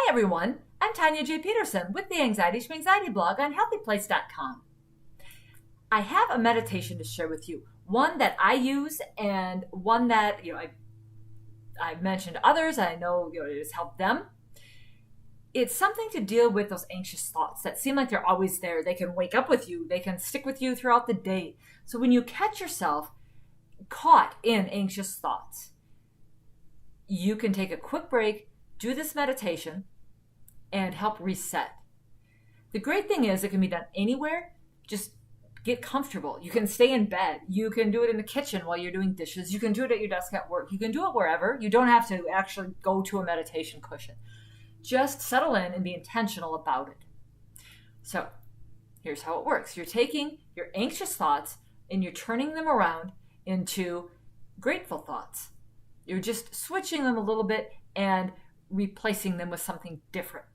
everyone, I'm Tanya J. Peterson with the Anxiety Schmanxiety blog on HealthyPlace.com. I have a meditation to share with you, one that I use and one that I've mentioned to others. I know it has helped them. It's something to deal with those anxious thoughts that seem like they're always there. They can wake up with you. They can stick with you throughout the day. So when you catch yourself caught in anxious thoughts, you can take a quick break, do this meditation, and help reset. The great thing is it can be done anywhere. Just get comfortable. You can stay in bed. You can do it in the kitchen while you're doing dishes. You can do it at your desk at work. You can do it wherever. You don't have to actually go to a meditation cushion. Just settle in and be intentional about it. So here's how it works. You're taking your anxious thoughts and you're turning them around into grateful thoughts. You're just switching them a little bit and replacing them with something different.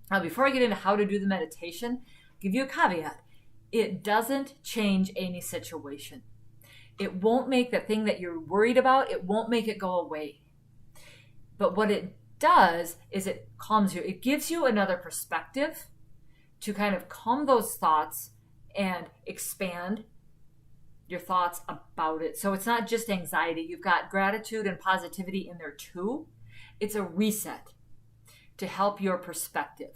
Now, before I get into how to do the meditation, I'll give you a caveat. It doesn't change any situation. It won't make the thing that you're worried about, it won't make it go away. But what it does is it calms you. It gives you another perspective to kind of calm those thoughts and expand your thoughts about it. So it's not just anxiety. You've got gratitude and positivity in there too. It's a reset to help your perspective.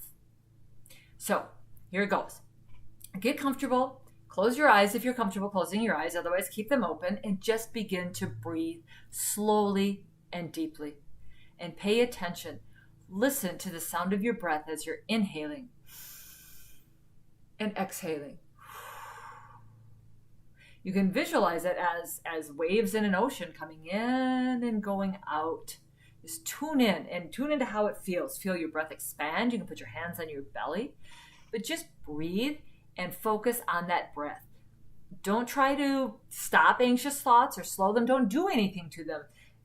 So here it goes. Get comfortable. Close your eyes if you're comfortable closing your eyes. Otherwise, keep them open and just begin to breathe slowly and deeply. And pay attention. Listen to the sound of your breath as you're inhaling and exhaling. You can visualize it as waves in an ocean coming in and going out. Just tune in and tune into how it feels. Feel your breath expand. You can put your hands on your belly, but just breathe and focus on that breath. Don't try to stop anxious thoughts or slow them. Don't do anything to them.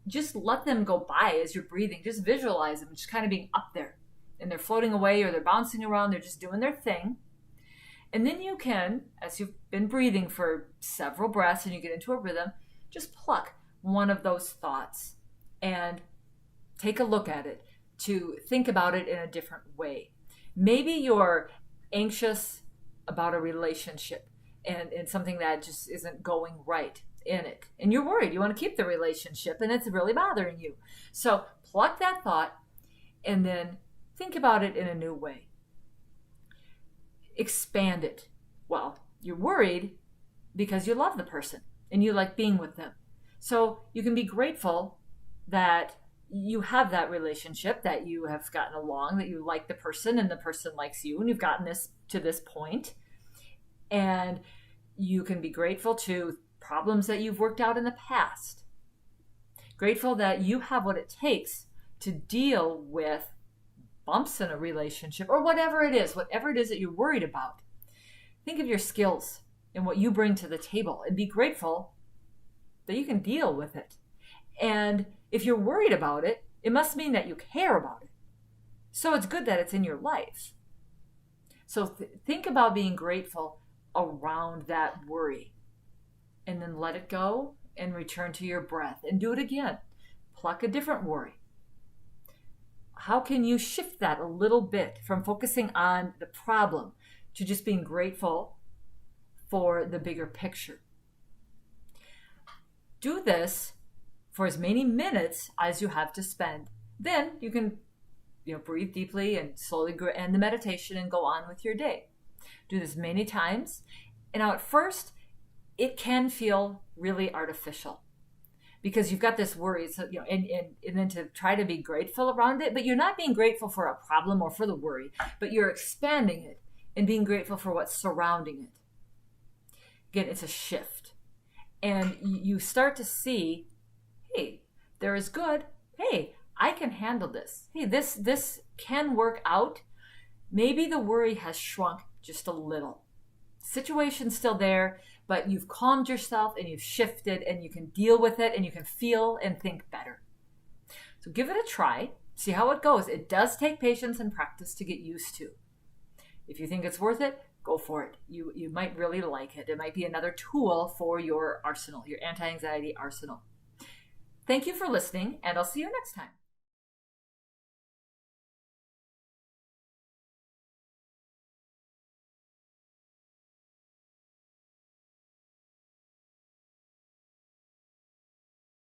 Just let them go by as you're breathing. Just visualize them just kind of being up there. And they're floating away or they're bouncing around. They're just doing their thing. And then you can, as you've been breathing for several breaths and you get into a rhythm, just pluck one of those thoughts and take a look at it to think about it in a different way. Maybe you're anxious about a relationship and something that just isn't going right in it. And you're worried. You want to keep the relationship and it's really bothering you. So pluck that thought and then think about it in a new way. Expand it. Well, you're worried because you love the person and you like being with them. So you can be grateful that you have that relationship, that you have gotten along, that you like the person and the person likes you, and you've gotten this to this point. And you can be grateful to problems that you've worked out in the past. Grateful that you have what it takes to deal with bumps in a relationship or whatever it is that you're worried about. Think of your skills and what you bring to the table and be grateful that you can deal with it. And if you're worried about it, it must mean that you care about it. So it's good that it's in your life. So think about being grateful around that worry. And then let it go and return to your breath and do it again. Pluck a different worry. How can you shift that a little bit from focusing on the problem to just being grateful for the bigger picture? Do this for as many minutes as you have to spend. Then you can breathe deeply and slowly end the meditation and go on with your day. Do this many times. And now at first, it can feel really artificial because you've got this worry. So, and then to try to be grateful around it, but you're not being grateful for a problem or for the worry, but you're expanding it and being grateful for what's surrounding it. Again, it's a shift. And you start to see, hey, there is good. Hey, I can handle this. Hey, this can work out. Maybe the worry has shrunk just a little. Situation's still there, but you've calmed yourself and you've shifted and you can deal with it and you can feel and think better. So give it a try. See how it goes. It does take patience and practice to get used to. If you think it's worth it, go for it. You might really like it. It might be another tool for your arsenal, your anti-anxiety arsenal. Thank you for listening, and I'll see you next time.